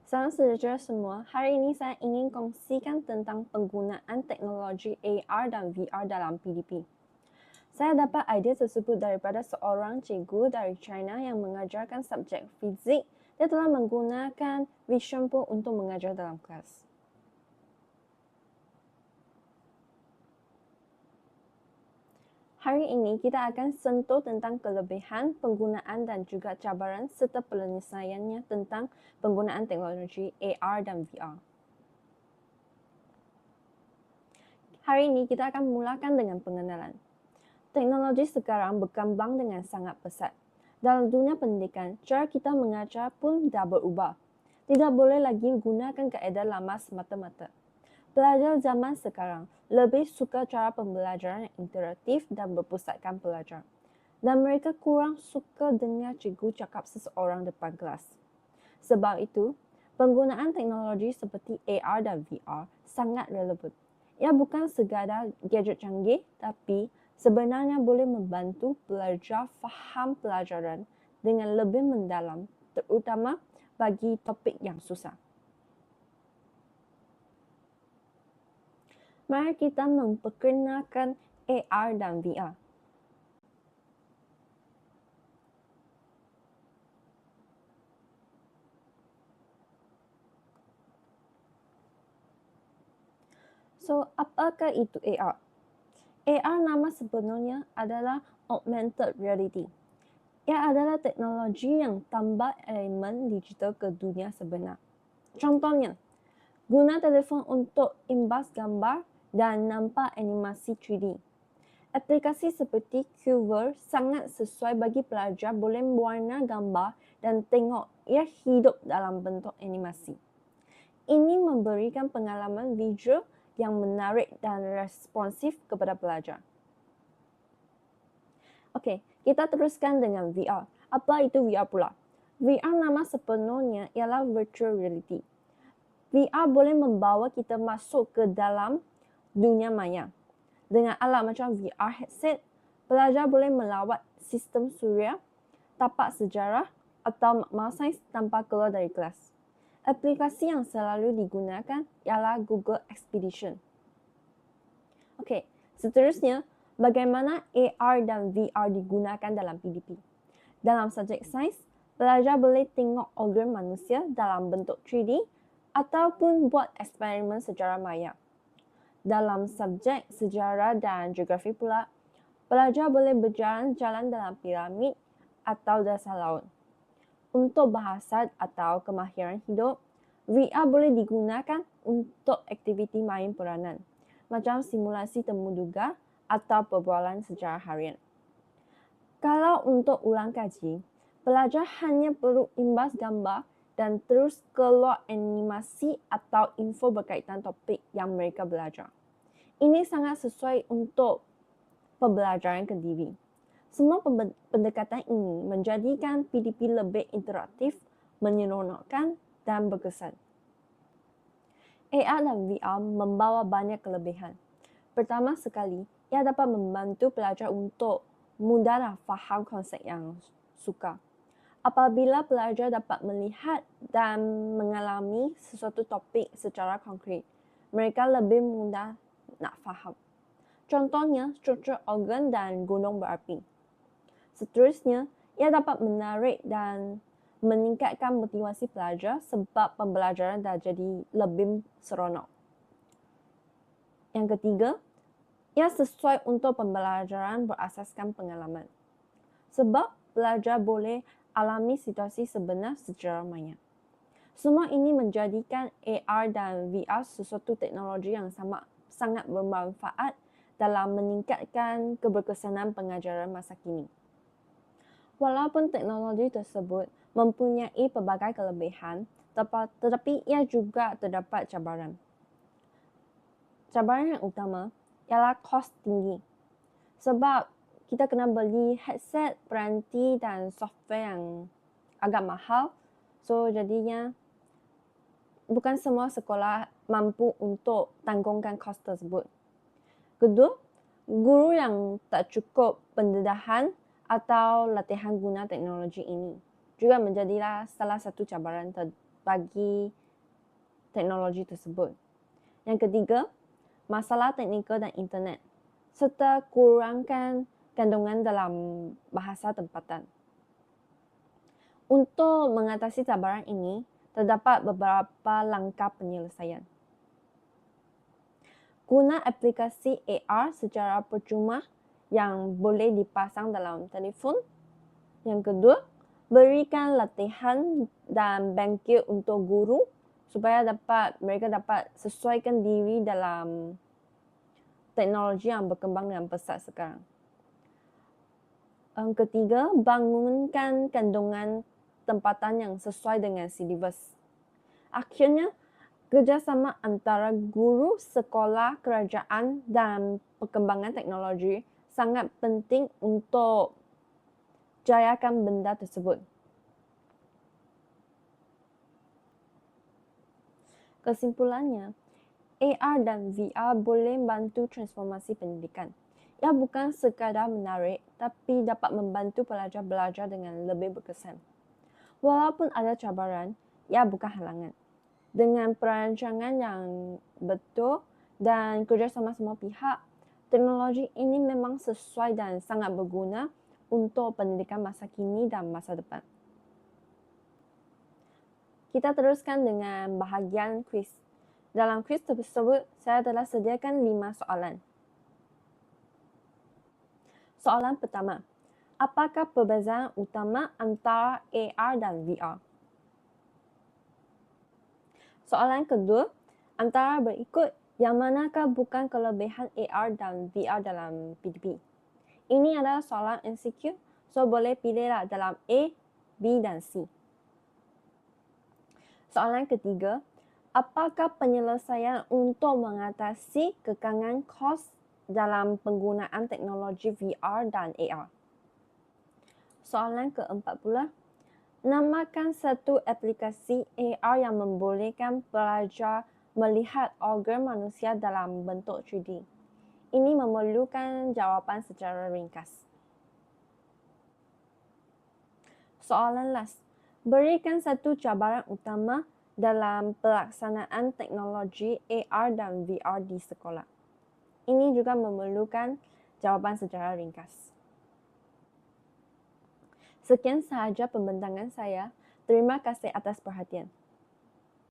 Salam sejahtera semua. Hari ini saya ingin kongsikan tentang penggunaan teknologi AR dan VR dalam PDP. Saya dapat idea tersebut daripada seorang cikgu dari China yang mengajarkan subjek fizik. Dia telah menggunakan Vision Pro untuk mengajar dalam kelas. Hari ini kita akan sentuh tentang kelebihan, penggunaan dan juga cabaran serta penyelesaiannya tentang penggunaan teknologi AR dan VR. Hari ini kita akan mulakan dengan pengenalan. Teknologi sekarang berkembang dengan sangat pesat. Dalam dunia pendidikan, cara kita mengajar pun dah berubah. Tidak boleh lagi gunakan kaedah lama semata-mata. Pelajar zaman sekarang lebih suka cara pembelajaran yang interaktif dan berpusatkan pelajar. Dan mereka kurang suka dengar cikgu cakap seseorang depan kelas. Sebab itu, penggunaan teknologi seperti AR dan VR sangat relevan. Ia bukan sekadar gadget canggih, tapi sebenarnya boleh membantu pelajar faham pelajaran dengan lebih mendalam, terutama bagi topik yang susah. Mari kita memperkenalkan AR dan VR. So, apakah itu AR? AR nama sebenarnya adalah Augmented Reality. Ia adalah teknologi yang tambah elemen digital ke dunia sebenar. Contohnya, guna telefon untuk imbas gambar dan nampak animasi 3D. Aplikasi seperti Qver sangat sesuai bagi pelajar boleh mewarna gambar dan tengok ia hidup dalam bentuk animasi. Ini memberikan pengalaman visual yang menarik dan responsif kepada pelajar. Okey, kita teruskan dengan VR. Apa itu VR pula? VR nama sepenuhnya ialah virtual reality. VR boleh membawa kita masuk ke dalam dunia maya. Dengan alat macam VR headset, pelajar boleh melawat sistem suria, tapak sejarah atau makmal sains tanpa keluar dari kelas. Aplikasi yang selalu digunakan ialah Google Expedition. Okey, seterusnya, bagaimana AR dan VR digunakan dalam PDP? Dalam subjek sains, pelajar boleh tengok organ manusia dalam bentuk 3D ataupun buat eksperimen sejarah maya. Dalam subjek sejarah dan geografi pula, pelajar boleh berjalan-jalan dalam piramid atau dasar laut. Untuk bahasa atau kemahiran hidup, VR boleh digunakan untuk aktiviti main peranan, macam simulasi temu duga atau perbualan sejarah harian. Kalau untuk ulang kaji, pelajar hanya perlu imbas gambar dan terus keluar animasi atau info berkaitan topik yang mereka belajar. Ini sangat sesuai untuk pembelajaran kendiri. Semua pendekatan ini menjadikan PDP lebih interaktif, menyeronokkan dan berkesan. AR dan VR membawa banyak kelebihan. Pertama sekali, ia dapat membantu pelajar untuk mudah dan faham konsep yang sukar. Apabila pelajar dapat melihat dan mengalami sesuatu topik secara konkret, mereka lebih mudah nak faham. Contohnya, struktur organ dan gunung berapi. Seterusnya, ia dapat menarik dan meningkatkan motivasi pelajar sebab pembelajaran dah jadi lebih seronok. Yang ketiga, ia sesuai untuk pembelajaran berasaskan pengalaman. Sebab pelajar boleh alami situasi sebenar secara maya. Semua ini menjadikan AR dan VR sesuatu teknologi yang sangat bermanfaat dalam meningkatkan keberkesanan pengajaran masa kini. Walaupun teknologi tersebut mempunyai pelbagai kelebihan, tetapi ia juga terdapat cabaran. Cabaran yang utama ialah kos tinggi. Sebab kita kena beli headset, peranti dan software yang agak mahal. So jadinya bukan semua sekolah mampu untuk tanggungan kos tersebut. Kedua, guru yang tak cukup pendedahan atau latihan guna teknologi ini juga menjadilah salah satu cabaran bagi teknologi tersebut. Yang ketiga, masalah teknikal dan internet serta kurangkan kandungan dalam bahasa tempatan. Untuk mengatasi cabaran ini, terdapat beberapa langkah penyelesaian. Guna aplikasi AR secara percuma yang boleh dipasang dalam telefon. Yang kedua, berikan latihan dan bangkit untuk guru supaya mereka dapat sesuaikan diri dalam teknologi yang berkembang dengan pesat sekarang. Yang ketiga, bangunkan kandungan tempatan yang sesuai dengan silibus. Akhirnya, kerjasama antara guru, sekolah, kerajaan dan perkembangan teknologi sangat penting untuk jayakan benda tersebut. Kesimpulannya, AR dan VR boleh membantu transformasi pendidikan. Ia bukan sekadar menarik, tapi dapat membantu pelajar belajar dengan lebih berkesan. Walaupun ada cabaran, ia bukan halangan. Dengan perancangan yang betul dan kerjasama semua pihak, teknologi ini memang sesuai dan sangat berguna untuk pendidikan masa kini dan masa depan. Kita teruskan dengan bahagian kuis. Dalam kuis tersebut, saya telah sediakan 5 soalan. Soalan pertama, apakah perbezaan utama antara AR dan VR? Soalan kedua, antara berikut yang manakah bukan kelebihan AR dan VR dalam PDP? Ini adalah soalan MCQ, so boleh pilihlah dalam A, B dan C. Soalan ketiga, apakah penyelesaian untuk mengatasi kekangan kos dalam penggunaan teknologi VR dan AR? Soalan keempat pula, namakan satu aplikasi AR yang membolehkan pelajar melihat organ manusia dalam bentuk 3D. Ini memerlukan jawapan secara ringkas. Soalan last, berikan satu cabaran utama dalam pelaksanaan teknologi AR dan VR di sekolah. Ini juga memerlukan jawapan secara ringkas. Sekian sahaja pembentangan saya. Terima kasih atas perhatian.